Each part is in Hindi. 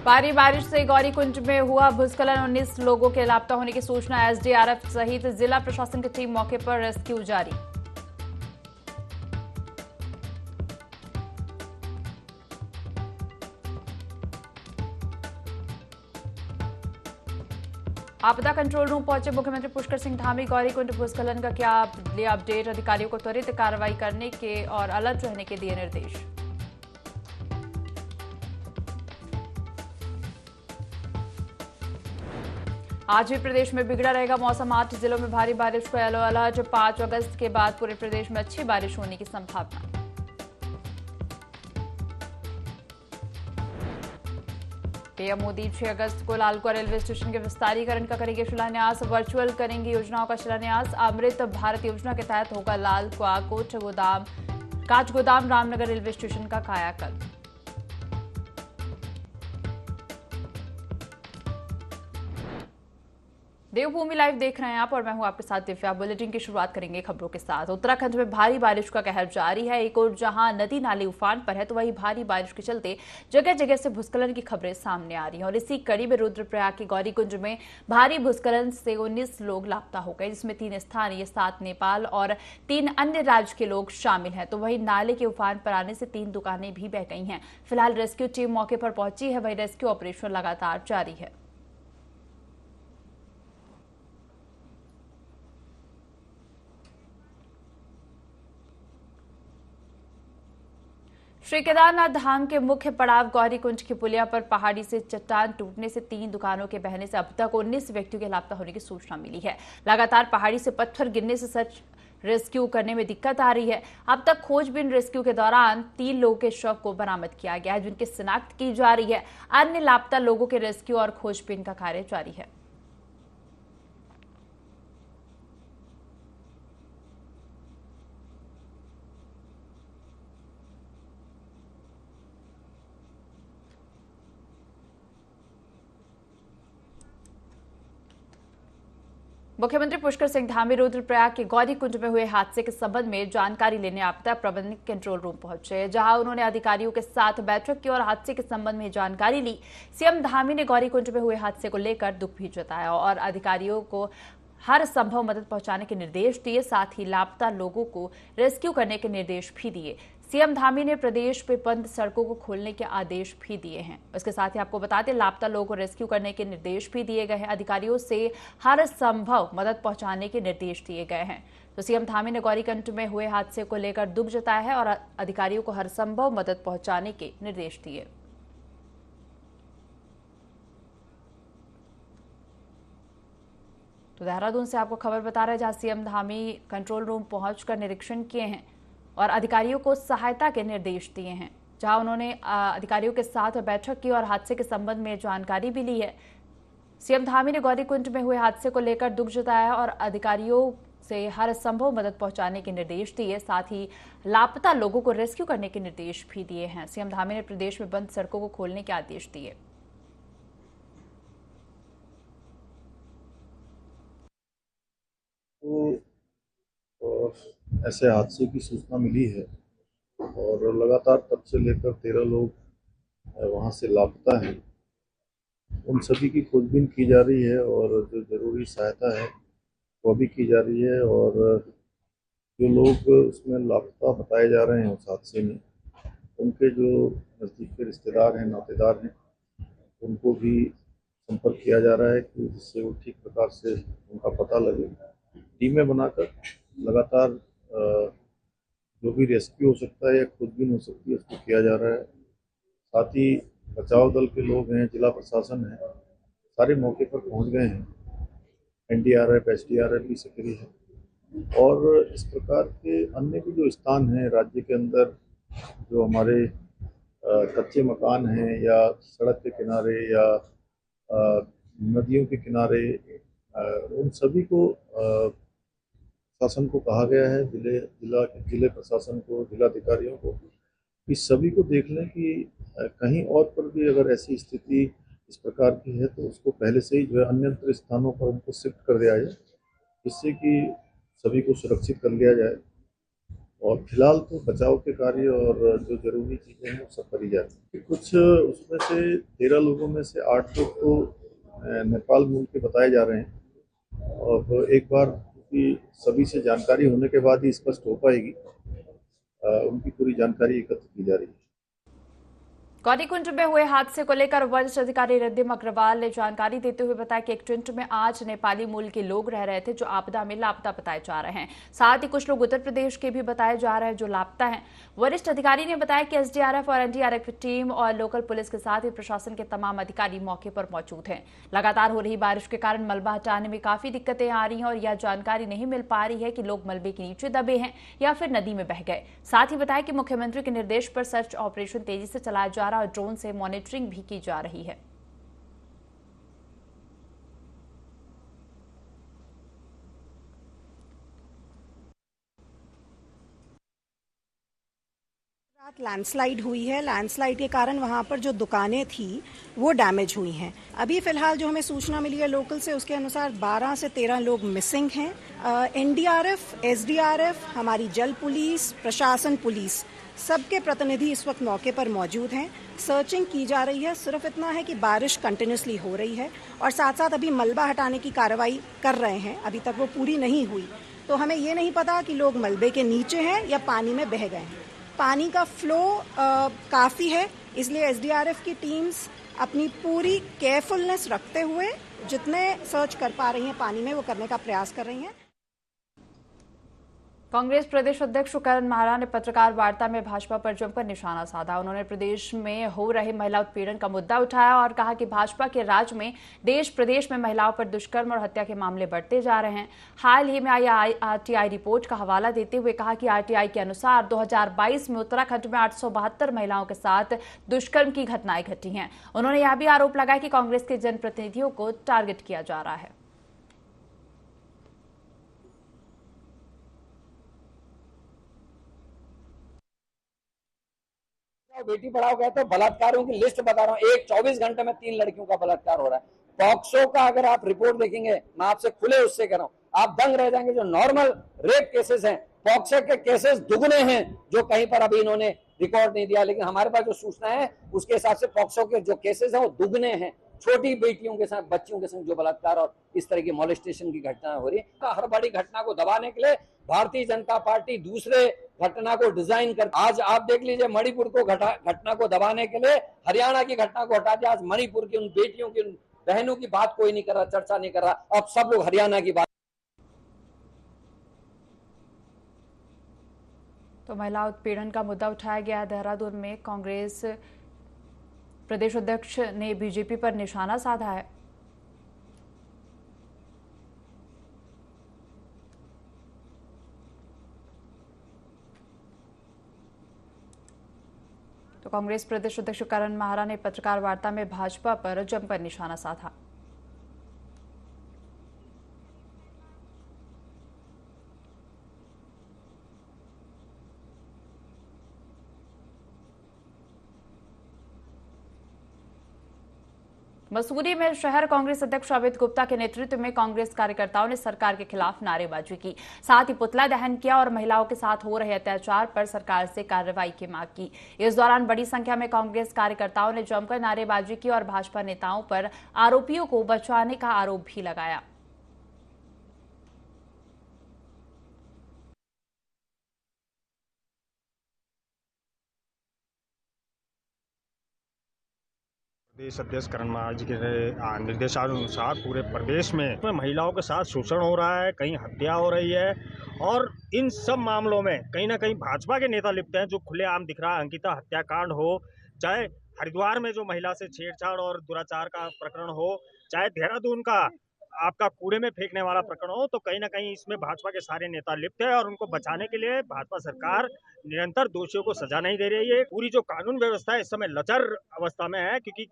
भारी बारिश से गौरीकुंज में हुआ भूस्खलन। 19 लोगों के लापता होने की सूचना। एसडीआरएफ सहित जिला प्रशासन की टीम मौके पर, रेस्क्यू जारी। आपदा कंट्रोल रूम पहुंचे मुख्यमंत्री पुष्कर सिंह धामी। गौरीकुंड भूस्खलन का किया लिया अपडेट। अधिकारियों को त्वरित कार्रवाई करने के और अलर्ट रहने के दिए निर्देश। आज भी प्रदेश में बिगड़ा रहेगा मौसम। 8 जिलों में भारी बारिश को येलो अलर्ट। 5 अगस्त के बाद पूरे प्रदेश में अच्छी बारिश होने की संभावना। पीएम मोदी 6 अगस्त को लालकुआ रेलवे स्टेशन के विस्तारीकरण का करेंगे शिलान्यास। वर्चुअल करेंगे योजनाओं का शिलान्यास। अमृत भारत योजना के तहत होगा लालकुआ काठगोदाम रामनगर रेलवे स्टेशन का कायाकल्प। देवभूमि लाइव देख रहे हैं आप और मैं हूं आपके साथ दिव्या। बुलेटिन की शुरुआत करेंगे खबरों के साथ। उत्तराखंड में भारी बारिश का कहर जारी है। एक और जहां नदी नाले उफान पर है तो वहीं भारी बारिश के चलते जगह जगह से भूस्खलन की खबरें सामने आ रही हैं। और इसी कड़ी में रुद्रप्रयाग के गौरीकुंज में भारी भूस्खलन से 19 लोग लापता हो गए, जिसमें 3 स्थानीय, 7 नेपाल और 3 अन्य राज्य के लोग शामिल हैं। तो वहीं नाले के उफान पर आने से 3 दुकानें भी बह गई हैं। फिलहाल रेस्क्यू टीम मौके पर पहुंची है, वहीं रेस्क्यू ऑपरेशन लगातार जारी है। श्री केदारनाथ धाम के मुख्य पड़ाव गौरीकुंज की पुलिया पर पहाड़ी से चट्टान टूटने से 3 दुकानों के बहने से अब तक 19 व्यक्तियों के लापता होने की सूचना मिली है। लगातार पहाड़ी से पत्थर गिरने से सर्च रेस्क्यू करने में दिक्कत आ रही है। अब तक खोजबीन रेस्क्यू के दौरान 3 लोगों के शव को बरामद किया गया है, जिनकी शिनाख्त की जा रही है। अन्य लापता लोगों के रेस्क्यू और खोजबीन का कार्य जारी है। मुख्यमंत्री पुष्कर सिंह धामी रुद्रप्रयाग के गौरीकुंज में हुए हादसे के संबंध में जानकारी लेने आपदा प्रबंधन कंट्रोल रूम पहुंचे, जहां उन्होंने अधिकारियों के साथ बैठक की और हादसे के संबंध में जानकारी ली। सीएम धामी ने गौरीकुंज में हुए हादसे को लेकर दुख भी जताया और अधिकारियों को हर संभव मदद पहुंचाने के निर्देश दिए। साथ ही लापता लोगों को रेस्क्यू करने के निर्देश भी दिए। सीएम धामी ने प्रदेश में बंद सड़कों को खोलने के आदेश भी दिए हैं। इसके साथ ही आपको बता दें, लापता लोगों को रेस्क्यू करने के निर्देश भी दिए गए हैं। अधिकारियों से हर संभव मदद पहुंचाने के निर्देश दिए गए हैं। तो सीएम धामी ने गौरीकुंज में हुए हादसे को लेकर दुख जताया है और अधिकारियों को हर संभव मदद पहुंचाने के निर्देश दिए। तो देहरादून से आपको खबर बता रहे हैं, जहां सीएम धामी कंट्रोल रूम पहुंचकर निरीक्षण किए हैं और अधिकारियों को सहायता के निर्देश दिए हैं, जहां उन्होंने अधिकारियों के साथ बैठक की और हादसे के संबंध में जानकारी भी ली है। सीएम धामी ने गौरीकुंज में हुए हादसे को लेकर दुख जताया और अधिकारियों से हर संभव मदद पहुंचाने के निर्देश दिए। साथ ही लापता लोगों को रेस्क्यू करने के निर्देश भी दिए हैं। सीएम धामी ने प्रदेश में बंद सड़कों को खोलने के आदेश दिए। तो ऐसे हादसे की सूचना मिली है और लगातार तब से लेकर 13 लोग वहां से लापता हैं। उन सभी की खोजबीन की जा रही है और जो जरूरी सहायता है वो भी की जा रही है। और जो लोग उसमें लापता बताए जा रहे हैं उस हादसे में, उनके जो नज़दीक के रिश्तेदार हैं, नातेदार हैं, उनको भी संपर्क किया जा रहा है कि जिससे वो ठीक प्रकार से उनका पता लगे। टीमें बनाकर लगातार जो भी रेस्क्यू हो सकता है या खोजबीन हो सकती है उसको किया जा रहा है। साथ ही बचाव दल के लोग हैं, जिला प्रशासन है, सारे मौके पर पहुंच गए हैं। एनडीआरएफ, एसडीआरएफ भी सक्रिय है। और इस प्रकार के अन्य भी जो स्थान हैं राज्य के अंदर, जो हमारे कच्चे मकान हैं या सड़क के किनारे या नदियों के किनारे, उन सभी को शासन को कहा गया है, जिले प्रशासन को, जिलाधिकारियों को, कि सभी को देख लें कि कहीं और पर भी अगर ऐसी स्थिति इस प्रकार की है तो उसको पहले से ही जो है अन्यत्र स्थानों पर उनको शिफ्ट कर दिया जाए, जिससे कि सभी को सुरक्षित कर लिया जाए। और फिलहाल तो बचाव के कार्य और जो जरूरी चीज़ें हैं वो सब करी जा रही हैं। कुछ उसमें से 13 लोगों में से 8 लोग तो नेपाल मूल के बताए जा रहे हैं और एक बार उनकी सभी से जानकारी होने के बाद ही स्पष्ट हो पाएगी। उनकी पूरी जानकारी एकत्र की जा रही है। गौरीकुंड में हुए हादसे को लेकर वरिष्ठ अधिकारी रिद्धिम अग्रवाल ने जानकारी देते हुए बताया कि एक टेंट में 8 नेपाली मूल के लोग रह रहे थे जो आपदा में लापता बताए जा रहे हैं। साथ ही कुछ लोग उत्तर प्रदेश के भी बताए जा रहे हैं जो लापता हैं। वरिष्ठ अधिकारी ने बताया कि एसडीआरएफ और एनडीआरएफ की टीम और लोकल पुलिस के साथ ही प्रशासन के तमाम अधिकारी मौके पर मौजूद हैं। लगातार हो रही बारिश के कारण मलबा हटाने में काफी दिक्कतें आ रही हैं और यह जानकारी नहीं मिल पा रही है कि लोग मलबे के नीचे दबे हैं या फिर नदी में बह गए। साथ ही बताया कि मुख्यमंत्री के निर्देश पर सर्च ऑपरेशन तेजी से चलाया जा रहा है और ड्रोन से मॉनिटरिंग भी की जा रही है। रात लैंडस्लाइड हुई है। लैंडस्लाइड के कारण वहां पर जो दुकानें थी वो डैमेज हुई हैं। अभी फिलहाल जो हमें सूचना मिली है लोकल से उसके अनुसार 12 से 13 लोग मिसिंग हैं। एनडीआरएफ, एसडीआरएफ, हमारी जल पुलिस, प्रशासन पुलिस सबके प्रतिनिधि इस वक्त मौके पर मौजूद हैं। सर्चिंग की जा रही है। सिर्फ इतना है कि बारिश कंटिन्यूसली हो रही है और साथ साथ अभी मलबा हटाने की कार्रवाई कर रहे हैं। अभी तक वो पूरी नहीं हुई तो हमें ये नहीं पता कि लोग मलबे के नीचे हैं या पानी में बह गए हैं। पानी का फ्लो काफ़ी है, इसलिए एसडीआरएफ की टीम्स अपनी पूरी केयरफुलनेस रखते हुए जितने सर्च कर पा रही हैं पानी में वो करने का प्रयास कर रही हैं। कांग्रेस प्रदेश अध्यक्ष करण माहरा ने पत्रकार वार्ता में भाजपा पर जमकर निशाना साधा। उन्होंने प्रदेश में हो रहे महिला उत्पीड़न का मुद्दा उठाया और कहा कि भाजपा के राज में देश प्रदेश में महिलाओं पर दुष्कर्म और हत्या के मामले बढ़ते जा रहे हैं। हाल ही में आई आरटीआई रिपोर्ट का हवाला देते हुए कहा कि आरटीआई के अनुसार 2022 में उत्तराखंड में 872 महिलाओं के साथ दुष्कर्म की घटनाएं घटी हैं। उन्होंने यह भी आरोप लगाया कि कांग्रेस के जनप्रतिनिधियों को टारगेट किया जा रहा है। बेटी पढ़ाओ गए तो बलात्कारों की लिस्ट बता रहा हूँ। एक 24 घंटे में 3 लड़कियों का बलात्कार हो रहा है। पॉक्सो का अगर आप रिपोर्ट देखेंगे, मैं आपसे खुले उससे कह रहा हूँ, आप दंग रह जाएंगे। जो नॉर्मल रेप केसेस हैं, पॉक्सो के केसेस दुगने हैं, जो कहीं पर अभी इन्होंने रिकॉर्ड नहीं दिया। लेकिन हमारे पास जो सूचना है उसके हिसाब से पॉक्सो के जो केसेस हैं वो दुगने हैं। छोटी बेटियों के साथ, बच्चियों के संग जो बलात्कार और इस तरह की मॉलेस्टेशन की घटना हो रही है। हर बड़ी घटना को दबाने के लिए भारतीय जनता पार्टी दूसरे घटना को डिजाइन कर, आज आप देख लीजिए मणिपुर को घटना को दबाने के लिए हरियाणा की घटना को हटा दिया। आज मणिपुर की उन बेटियों की, उन बहनों की बात कोई नहीं कर रहा, चर्चा नहीं कर रहा। अब सब लोग हरियाणा की बात। तो महिला उत्पीड़न का मुद्दा उठाया गया। देहरादून में कांग्रेस प्रदेश अध्यक्ष ने बीजेपी पर निशाना साधा है। तो कांग्रेस प्रदेश अध्यक्ष करण माहरा ने पत्रकार वार्ता में भाजपा पर जमकर निशाना साधा। मसूरी में शहर कांग्रेस अध्यक्ष अमित गुप्ता के नेतृत्व में कांग्रेस कार्यकर्ताओं ने सरकार के खिलाफ नारेबाजी की। साथ ही पुतला दहन किया और महिलाओं के साथ हो रहे अत्याचार पर सरकार से कार्रवाई की मांग की। इस दौरान बड़ी संख्या में कांग्रेस कार्यकर्ताओं ने जमकर नारेबाजी की और भाजपा नेताओं पर आरोपियों को बचाने का आरोप भी लगाया। प्रदेश अध्यक्ष करण माहरा जी के निर्देशानुसार पूरे प्रदेश में महिलाओं के साथ शोषण हो रहा है, कहीं हत्या हो रही है और इन सब मामलों में कहीं ना कहीं भाजपा के नेता लिप्त हैं, जो खुलेआम दिख रहा है। अंकिता हत्याकांड हो, चाहे हरिद्वार में जो महिला से छेड़छाड़ और दुराचार का प्रकरण हो, चाहे देहरादून का आपका कूड़े में फेंकने वाला प्रकरण हो, तो कहीं ना कहीं इसमें भाजपा के सारे नेता लिप्त है और उनको बचाने के लिए भाजपा सरकार निरंतर दोषियों को सजा नहीं दे रही है। पूरी जो कानून व्यवस्था है इस समय लचर अवस्था में है, क्योंकि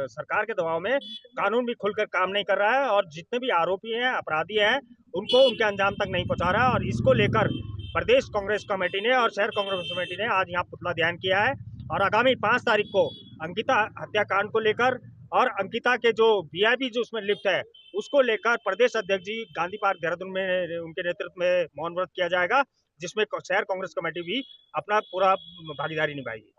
सरकार के दबाव में कानून भी खुलकर काम नहीं कर रहा है और जितने भी आरोपी हैं, अपराधी हैं, उनको उनके अंजाम तक नहीं पहुंचा रहा है। और इसको लेकर प्रदेश कांग्रेस कमेटी ने और शहर कांग्रेस कमेटी ने आज यहाँ पुतला दहन किया है और आगामी 5 तारीख को अंकिता हत्याकांड को लेकर और अंकिता के जो वीआईपी जो उसमें लिप्त है उसको लेकर प्रदेश अध्यक्ष जी गांधी पार्क देहरादून में उनके नेतृत्व में मौन व्रत किया जाएगा। जिसमें शहर कांग्रेस कमेटी भी अपना पूरा भागीदारी निभाएगी।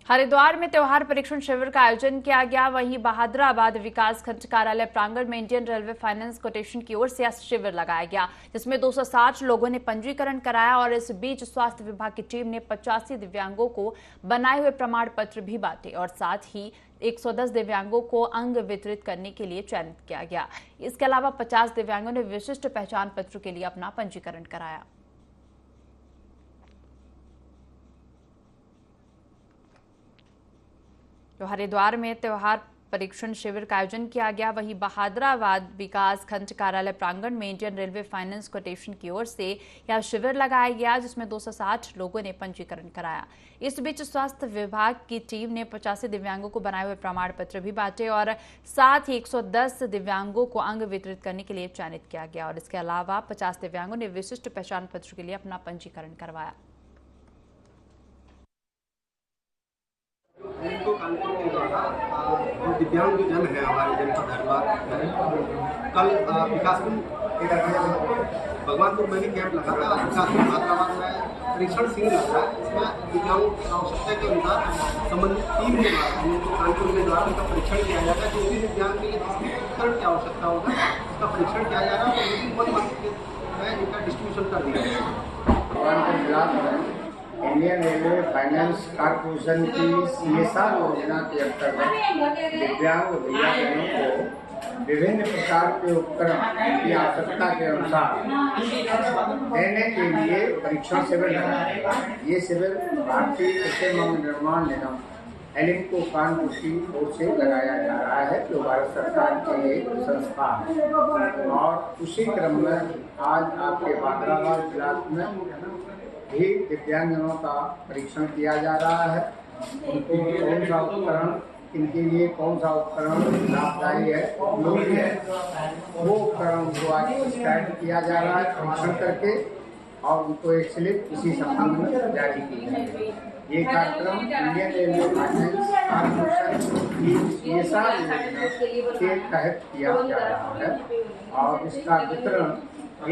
हरिद्वार में त्योहार परीक्षण शिविर का आयोजन किया गया। वहीं बहादुराबाद विकास खंड कार्यालय प्रांगण में इंडियन रेलवे फाइनेंस कोटेशन की ओर से शिविर लगाया गया, जिसमें 260 लोगों ने पंजीकरण कराया। और इस बीच स्वास्थ्य विभाग की टीम ने 85 दिव्यांगों को बनाए हुए प्रमाण पत्र भी बांटे और साथ ही 110 दिव्यांगों को अंग वितरित करने के लिए चयनित किया गया। इसके अलावा 50 दिव्यांगों ने विशिष्ट पहचान पत्र के लिए अपना पंजीकरण कराया। तो हरिद्वार में त्योहार परीक्षण शिविर का आयोजन किया गया। वहीं बहादुराबाद विकास खंड कार्यालय प्रांगण में इंडियन रेलवे फाइनेंस कोटेशन की ओर से यह शिविर लगाया गया, जिसमें 260 लोगों ने पंजीकरण कराया। इस बीच स्वास्थ्य विभाग की टीम ने 85 दिव्यांगों को बनाए हुए प्रमाण पत्र भी बांटे और साथ ही 110 दिव्यांगों को अंग वितरित करने के लिए चयनित किया गया। और इसके अलावा 50 दिव्यांगों ने विशिष्ट पहचान पत्र के लिए अपना पंजीकरण करवाया। कानपुर के द्वारा जो दिव्यांग जन है हमारे जनपद हरिद्वार में, कल विकासखंड भगवानपुर में भी कैंप लगा था। विकासखंड हैदराबाद में परीक्षण शिविर लगा है। इसमें दिव्यांगों की आवश्यकता के अनुसार संबंधित टीम के द्वारा कानपुर के द्वारा उनका परीक्षण किया जाएगा। जो भी दिव्यांग के लिए उपकरण की आवश्यकता होगा उसका परीक्षण किया जा रहा है और इनका डिस्ट्रीब्यूशन कर दिया जाएगा। इंडियन रेलवे फाइनेंस कॉर्पोरेशन की CSR योजना के अंतर्गत दिव्यांग भैया बहनों को विभिन्न प्रकार के उपकरण की आवश्यकता के अनुसार देने के लिए परीक्षण शिविर लगाया। ये शिविर भारतीय कृषि निर्माण निगम एलिम्को कानपुर की ओर से लगाया जा रहा है, जो भारत सरकार की एक संस्था है। और उसी क्रम में आज आपके बहादुराबाद ब्लॉक में भी दिव्यांगजनों का परीक्षण किया जा रहा है। उनको कौन सा उपकरण, इनके लिए कौन सा उपकरण लाभदायी है, उपयोगी है, वो उपकरण उनको आज प्रिस्क्राइब किया जा रहा है परीक्षण करके, और उनको एक स्लिप इसी संबंध में जारी की जाएगी। ये कार्यक्रम इंडियन रेलवे फाइनेंस कॉर्पोरेशन की CSR योजना के तहत किया जा रहा है और इसका वितरण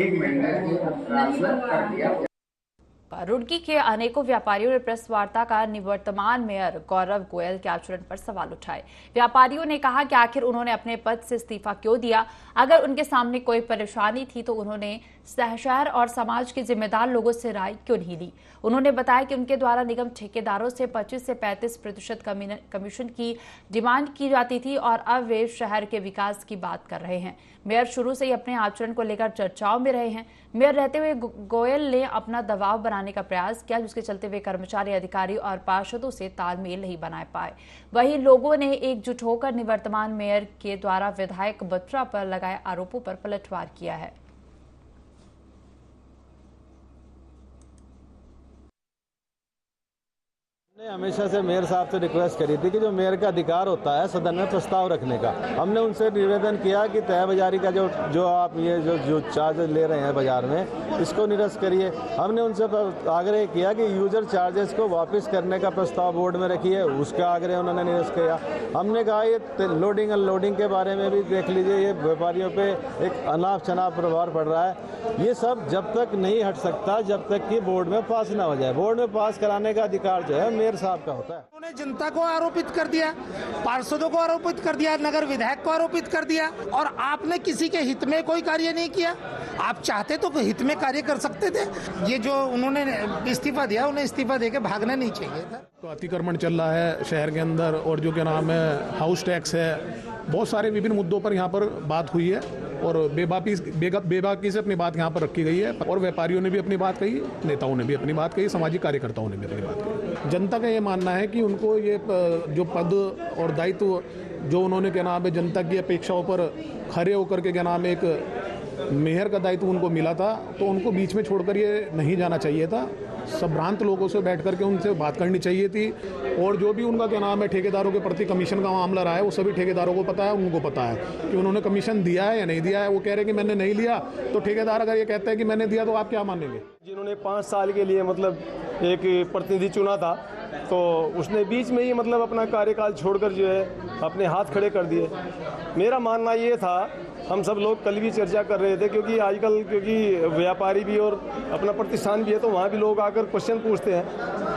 1 महीने के अंतराल में कर दिया गया। रुड़की के अनेकों व्यापारियों ने प्रेस वार्ता कर निवर्तमान मेयर गौरव गोयल के आचरण पर सवाल उठाए। व्यापारियों ने कहा कि आखिर उन्होंने अपने पद से इस्तीफा क्यों दिया। अगर उनके सामने कोई परेशानी थी तो उन्होंने शहर और समाज के जिम्मेदार लोगों से राय क्यों नहीं ली। उन्होंने बताया कि उनके द्वारा निगम ठेकेदारों से 25 से 35% कमीशन की डिमांड की जाती थी और अब वे शहर के विकास की बात कर रहे हैं। मेयर शुरू से ही अपने आचरण को लेकर चर्चाओं में रहे हैं। मेयर रहते हुए गोयल ने अपना दबाव बनाने का प्रयास किया, जिसके चलते वे कर्मचारी, अधिकारी और पार्षदों से तालमेल नहीं बना पाए। वहीं लोगों ने एकजुट होकर निवर्तमान मेयर के द्वारा विधायक बत्रा पर लगाए आरोपों पर पलटवार किया है। हमेशा से मेयर साहब से रिक्वेस्ट करी थी कि जो मेयर का अधिकार होता है सदन में प्रस्ताव रखने का, हमने उनसे निवेदन किया कि तय बाजारी का जो आप ये जो चार्ज ले रहे हैं बाजार में, इसको निरस्त करिए। हमने उनसे आग्रह किया कि यूजर चार्जेस को वापस करने का प्रस्ताव बोर्ड में रखिए, उसका आग्रह उन्होंने निरस्त किया। हमने कहा ये लोडिंग अनलोडिंग के बारे में भी देख लीजिए, ये व्यापारियों पे एक अनाप शनाप प्रभाव पड़ रहा है। ये सब जब तक नहीं हट सकता जब तक कि बोर्ड में पास ना हो जाए। बोर्ड में पास कराने का अधिकार जो है मेयर साहब का होता है। उन्होंने जनता को आरोपित कर दिया, पार्षदों को आरोपित कर दिया, नगर विधायक को आरोपित कर दिया, और आपने किसी के हित में कोई कार्य नहीं किया। आप चाहते तो हित में कार्य कर सकते थे। ये जो उन्होंने इस्तीफा दिया, उन्हें इस्तीफा देके भागना नहीं चाहिए था। तो अतिक्रमण चल रहा है शहर के अंदर, और जो क्या नाम है हाउस टैक्स है, बहुत सारे विभिन्न मुद्दों पर यहाँ पर बात हुई है और बेबाकी से अपनी बात यहाँ पर रखी गई है। और व्यापारियों ने भी अपनी बात कही, नेताओं ने भी अपनी बात कही, सामाजिक कार्यकर्ताओं ने भी अपनी बात कही। जनता का ये मानना है कि उनको ये जो पद और दायित्व जो उन्होंने क्या नाम है जनता की अपेक्षाओं पर खड़े होकर के क्या नाम है एक मेयर का दायित्व उनको मिला था, तो उनको बीच में छोड़कर ये नहीं जाना चाहिए था। संभ्रांत लोगों से बैठ करके उनसे बात करनी चाहिए थी। और जो भी उनका क्या नाम है ठेकेदारों के प्रति कमीशन का मामला रहा है, वो सभी ठेकेदारों को पता है, उनको पता है कि उन्होंने कमीशन दिया है या नहीं दिया है। वो कह रहे हैं कि मैंने नहीं लिया, तो ठेकेदार अगर ये कहता है कि मैंने दिया तो आप क्या मानेंगे। जिन्होंने 5 साल के लिए मतलब एक प्रतिनिधि चुना था, तो उसने बीच में ही मतलब अपना कार्यकाल छोड़कर जो है अपने हाथ खड़े कर दिए। मेरा मानना ये था, हम सब लोग कल भी चर्चा कर रहे थे, क्योंकि आजकल व्यापारी भी और अपना प्रतिष्ठान भी है, तो वहाँ भी लोग आकर क्वेश्चन पूछते हैं।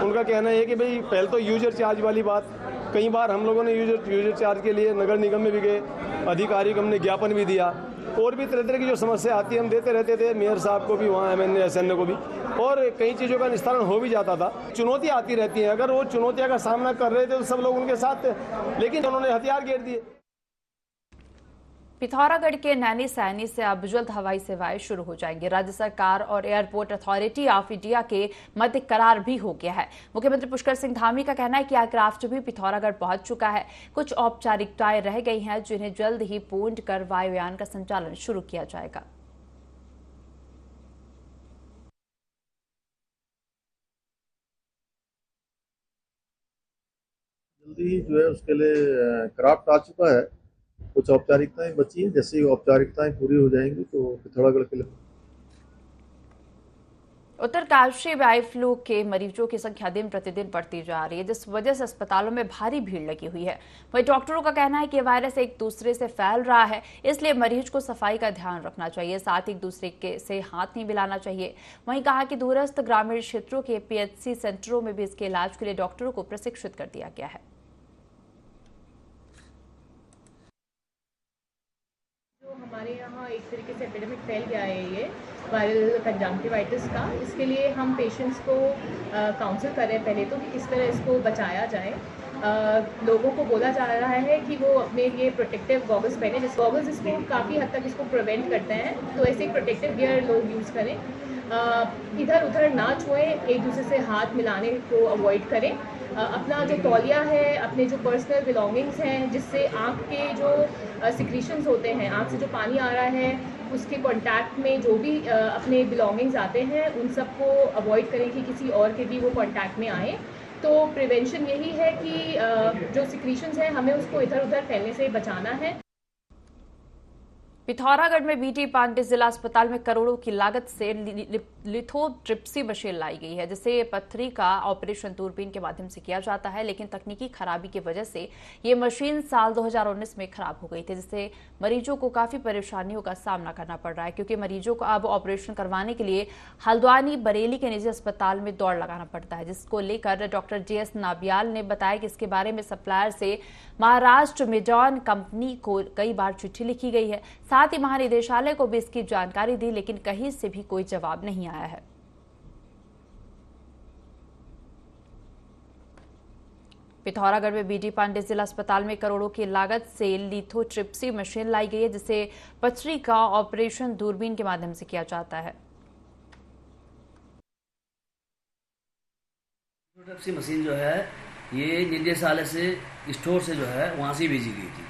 उनका कहना है कि भाई पहले तो यूजर चार्ज वाली बात, कई बार हम लोगों ने यूजर चार्ज के लिए नगर निगम में भी गए, अधिकारी को हमने ज्ञापन भी दिया, और भी तरह तरह की जो समस्या आती है हम देते रहते थे, मेयर साहब को भी, वहाँ MNA SNA को भी, और कई चीज़ों का निस्तारण हो भी जाता था। चुनौतियाँ आती रहती हैं, अगर वो चुनौतियों का सामना कर रहे थे तो सब लोग उनके साथ थे, लेकिन उन्होंने हथियार घेर दिए। पिथौरागढ़ के नैनी सैनी से अब जल्द हवाई सेवाएं शुरू हो जाएंगी। राज्य सरकार और एयरपोर्ट अथॉरिटी ऑफ इंडिया के मध्य करार भी हो गया है। मुख्यमंत्री पुष्कर सिंह धामी का कहना है कि एयरक्राफ्ट भी पिथौरागढ़ पहुंच चुका है। कुछ औपचारिकताएं रह गई हैं, जिन्हें जल्द ही पूर्ण कर वायुयान का संचालन शुरू किया जाएगा। जल्दी ही जो है उसके लिए क्राफ्ट आ चुका है, कुछ औपचारिकताएं बची हैं। जैसे ही औपचारिकताएं पूरी हो जाएंगी तो पिथौरागढ़ के लिए। उत्तरकाशी वाई फ्लू के मरीजों की संख्या दिन प्रतिदिन बढ़ती जा रही है, जिस वजह से अस्पतालों में भारी भीड़ लगी हुई है। वहीं डॉक्टरों का कहना है कि वायरस एक दूसरे से फैल रहा है, इसलिए मरीज को सफाई का ध्यान रखना चाहिए, साथ ही एक दूसरे से हाथ नहीं मिलाना चाहिए। वहीं कहा कि दूरस्थ ग्रामीण क्षेत्रों के PHC सेंटरों में भी इसके इलाज के लिए डॉक्टरों को प्रशिक्षित कर दिया गया है। हमारे यहाँ एक तरीके से एपिडेमिक फैल गया है ये वायरल कंजंक्टिवाइटिस का। इसके लिए हम पेशेंट्स को काउंसिल कर रहे हैं पहले तो कि किस तरह इसको बचाया जाए। लोगों को बोला जा रहा है कि वो अपने लिए प्रोटेक्टिव गॉगल्स पहने, जिस गॉगल्स इसको काफ़ी हद तक इसको प्रिवेंट करते हैं, तो ऐसे एक प्रोटेक्टिव गियर लोग यूज़ करें। इधर उधर ना छुएं, एक दूसरे से हाथ मिलाने को अवॉइड करें। अपना जो तौलिया है, अपने जो पर्सनल बिलोंगिंग्स हैं, जिससे आँख के जो सिक्रीशंस होते हैं, आँख से जो पानी आ रहा है, उसके कांटेक्ट में जो भी अपने बिलोंगिंग्स आते हैं, उन सबको अवॉइड करें कि किसी और के भी वो कांटेक्ट में आए। तो प्रिवेंशन यही है कि जो सिक्रीशंस हैं हमें उसको इधर उधर फैलने से बचाना है। पिथौरागढ़ में BT पांडे जिला अस्पताल में करोड़ों की लागत से लिथोट्रिप्सी मशीन लाई गई है, जिसे पथरी का ऑपरेशन दूरबीन के माध्यम से किया जाता है, लेकिन तकनीकी खराबी की वजह से ये मशीन साल 2019 में खराब हो गई थी, जिससे मरीजों को काफी परेशानियों का सामना करना पड़ रहा है, क्योंकि मरीजों को अब ऑपरेशन करवाने के लिए हल्द्वानी बरेली के निजी अस्पताल में दौड़ लगाना पड़ता है, जिसको लेकर डॉक्टर JS नाबियाल ने बताया कि इसके बारे में सप्लायर से महाराष्ट्र मेडॉन कंपनी को कई बार चिट्ठी लिखी गई है, साथ ही महानिदेशालय को भी इसकी जानकारी दी, लेकिन कहीं से भी कोई जवाब नहीं आया है। पिथौरागढ़ में BT पांडे जिला अस्पताल में करोड़ों की लागत से लिथोट्रिप्सी मशीन लाई गई है, जिसे पथरी का ऑपरेशन दूरबीन के माध्यम से किया जाता है। लिथोट्रिप्सी मशीन जो है ये निदेशालय से स्टोर से जो है वहाँ से भेजी गई थी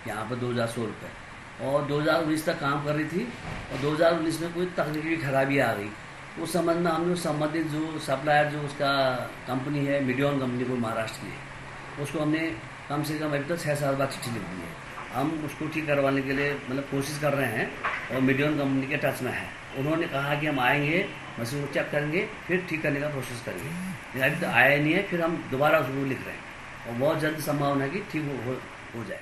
यहाँ पर 2016 पे, और 2019 तक काम कर रही थी, और 2019 में कोई तकनीकी खराबी आ गई। उस संबंध में हमने संबंधित जो सप्लायर जो उसका कंपनी है, मेडियन कंपनी को महाराष्ट्र की है, उसको हमने कम से कम अभी तक 6 साल बाद चिट्ठी लिख दी है। हम उसको ठीक करवाने के लिए मतलब कोशिश कर रहे हैं, और मेडियन कंपनी के टच में है। उन्होंने कहा कि हम आएंगे, मशीन को चेक करेंगे, फिर ठीक करने का कोशिश करेंगे, लेकिन अभी तक आया नहीं है। फिर हम दोबारा उसको लिख रहे हैं, और बहुत जल्द संभावना है कि ठीक हो जाए।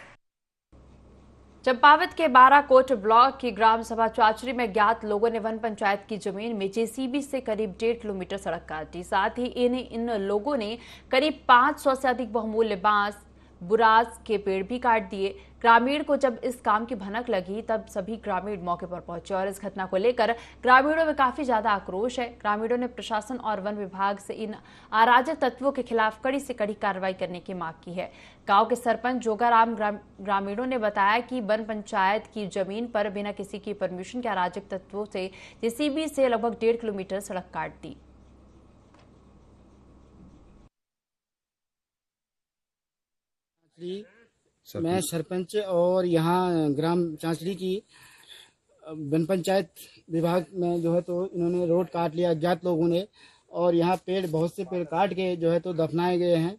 चंपावत के बाराकोट ब्लॉक की ग्राम सभा चाचरी में ज्ञात लोगों ने वन पंचायत की जमीन में JCB से करीब 1.5 किलोमीटर सड़क काटी। साथ ही इन लोगों ने करीब 500 से अधिक बहुमूल्य बांस, बुराज के पेड़ भी काट दिए। ग्रामीण को जब इस काम की भनक लगी, तब सभी ग्रामीण मौके पर पहुंचे, और इस घटना को लेकर ग्रामीणों में काफी ज्यादा आक्रोश है। ग्रामीणों ने प्रशासन और वन विभाग से इन अराजक तत्वों के खिलाफ कड़ी से कड़ी कार्रवाई करने की मांग की है। गांव के सरपंच जोगाराम ग्रामीणों ने बताया कि वन पंचायत की जमीन पर बिना किसी की परमिशन के अराजक तत्वों से JCB से लगभग 1.5 किलोमीटर सड़क काट दी। मैं सरपंच और यहाँ ग्राम चांचड़ी की वन पंचायत विभाग में जो है तो इन्होंने रोड काट लिया अज्ञात लोगों ने, और यहाँ पेड़ बहुत से पेड़ काट के जो है तो दफनाए गए हैं,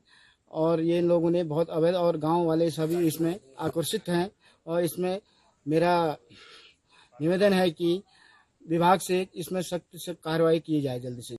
और ये लोगों ने बहुत अवैध, और गांव वाले सभी इसमें आक्रोशित हैं। और इसमें मेरा निवेदन है कि विभाग से इसमें सख्त से कार्रवाई की जाए जल्दी से।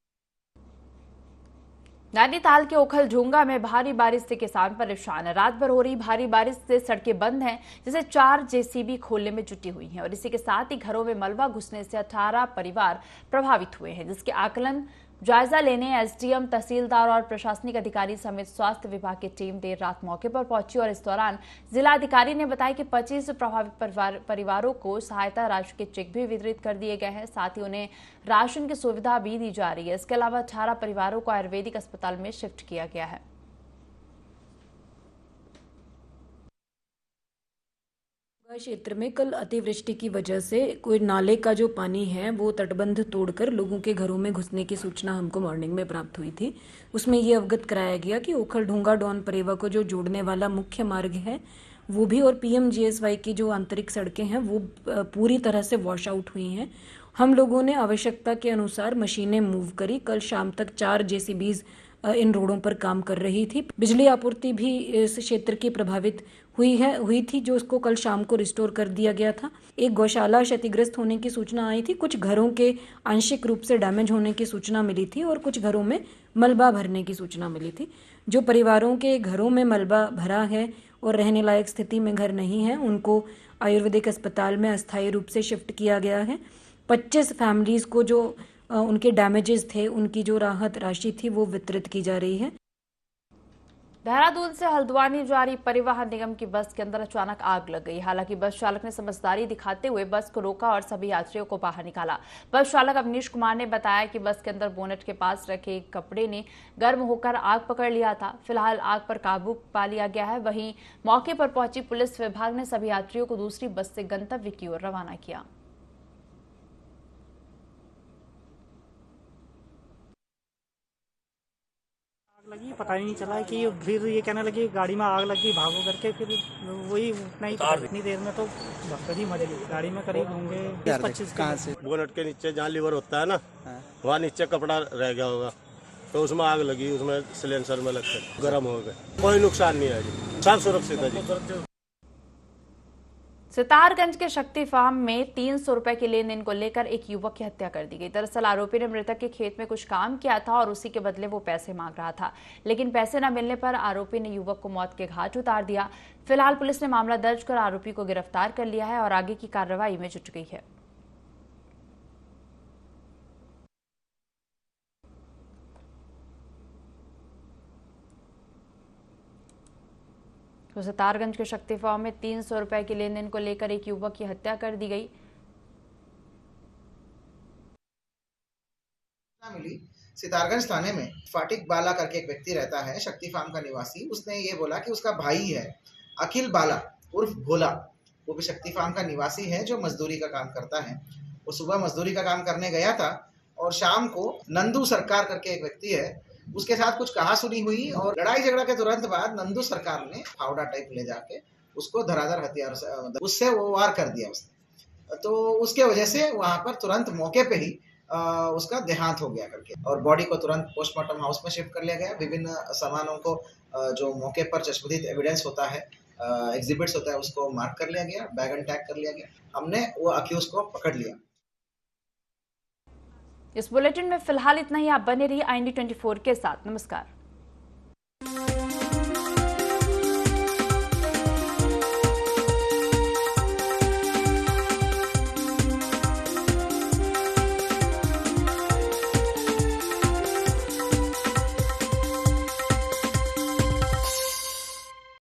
नैनीताल के ओखलढुंगा में भारी बारिश से किसान परेशान है। रात भर हो रही भारी बारिश से सड़कें बंद हैं, जिसे 4 जेसीबी खोलने में जुटी हुई हैं और इसी के साथ ही घरों में मलबा घुसने से 18 परिवार प्रभावित हुए हैं, जिसके आकलन जायजा लेने एसडीएम, तहसीलदार और प्रशासनिक अधिकारी समेत स्वास्थ्य विभाग की टीम देर रात मौके पर पहुंची और इस दौरान जिलाधिकारी ने बताया कि 25 प्रभावित परिवारों को सहायता राशि के चेक भी वितरित कर दिए गए हैं। साथ ही उन्हें राशन की सुविधा भी दी जा रही है। इसके अलावा 18 परिवारों को आयुर्वेदिक अस्पताल में शिफ्ट किया गया है। क्षेत्र में कल अतिवृष्टि की वजह से कोई नाले का जो पानी है वो तटबंध तोड़कर लोगों के घरों में घुसने की सूचना हमको मॉर्निंग में प्राप्त हुई थी। उसमें ये अवगत कराया गया कि ओखलढुंगा डॉन परेवा को जो जोड़ने वाला मुख्य मार्ग है वो भी और पीएमजीएसवाई की जो आंतरिक सड़कें हैं वो पूरी तरह से वॉश आउट हुई हैं। हम लोगों ने आवश्यकता के अनुसार मशीनें मूव करी। कल शाम तक 4 जेसीबीज इन रोडों पर काम कर रही थी। बिजली आपूर्ति भी इस क्षेत्र की प्रभावित हुई थी, जो उसको कल शाम को रिस्टोर कर दिया गया था। एक गौशाला क्षतिग्रस्त होने की सूचना आई थी। कुछ घरों के आंशिक रूप से डैमेज होने की सूचना मिली थी और कुछ घरों में मलबा भरने की सूचना मिली थी। जो परिवारों के घरों में मलबा भरा है और रहने लायक स्थिति में घर नहीं है, उनको आयुर्वेदिक अस्पताल में अस्थायी रूप से शिफ्ट किया गया है। 25 फैमिलीज को जो उनके डैमेजेस थे, उनकी जो राहत राशि थी वो वितरित की जा रही है। देहरादून से हल्द्वानी जा रही परिवहन निगम की बस के अंदर अचानक आग लग गई। हालांकि बस चालक ने समझदारी दिखाते हुए बस को रोका और सभी यात्रियों को बाहर निकाला। बस चालक अवनीश कुमार ने बताया कि बस के अंदर बोनेट के पास रखे एक कपड़े ने गर्म होकर आग पकड़ लिया था। फिलहाल आग पर काबू पा लिया गया है। वहीं मौके पर पहुंची पुलिस विभाग ने सभी यात्रियों को दूसरी बस से गंतव्य की ओर रवाना किया। लगी, पता ही नहीं चला कि फिर ये कहने लगी गाड़ी में आग लगी, भागो करके। फिर वही उतना ही इतनी देर में तो भक्कर ही मर गई। गाड़ी में करीब होंगे 20-25। कहाँ से? बोनट के नीचे जहाँ लीवर होता है ना, वहाँ नीचे कपड़ा रह गया होगा, तो उसमें आग लगी। उसमें सिलेंडर में लगकर गर्म हो गए। कोई नुकसान नहीं है जी, सब सुरक्षित है जी। सितारगंज के शक्ति फार्म में 300 रुपए के लेन देन को लेकर एक युवक की हत्या कर दी गई। दरअसल आरोपी ने मृतक के खेत में कुछ काम किया था और उसी के बदले वो पैसे मांग रहा था, लेकिन पैसे न मिलने पर आरोपी ने युवक को मौत के घाट उतार दिया। फिलहाल पुलिस ने मामला दर्ज कर आरोपी को गिरफ्तार कर लिया है और आगे की कार्रवाई में जुट गई है। तो सितारगंज के शक्ति फार्म में 300 रुपए के लेन देन को लेकर एक युवक की हत्या कर दी गई। मिली सितारगंज थाने में फाटिक बाला करके एक व्यक्ति रहता है, शक्ति फार्म का निवासी। उसने ये बोला कि उसका भाई है अखिल बाला उर्फ भोला, वो भी शक्ति फार्म का निवासी है, जो मजदूरी का काम करता है। वो सुबह मजदूरी का काम करने गया था और शाम को नंदू सरकार करके एक व्यक्ति है, उसके साथ कुछ कहासुनी हुई और लड़ाई झगड़ा के तुरंत बाद नंदू सरकार ने फावड़ा टाइप ले जाके उसको धराधर हथियार से उससे वो वार कर दिया उसने। तो उसके वजह से वहां पर तुरंत मौके पे ही उसका देहांत हो गया करके, और बॉडी को तुरंत पोस्टमार्टम हाउस में शिफ्ट कर लिया गया। विभिन्न सामानों को जो मौके पर चश्मदीद एविडेंस होता है, एग्जिबिट्स होता है, उसको मार्क कर लिया गया, बैग एंड टैग कर लिया गया। हमने वो अक्यूज को पकड़ लिया। इस बुलेटिन में फिलहाल इतना ही। आप बने रहिए IND 24 के साथ। नमस्कार।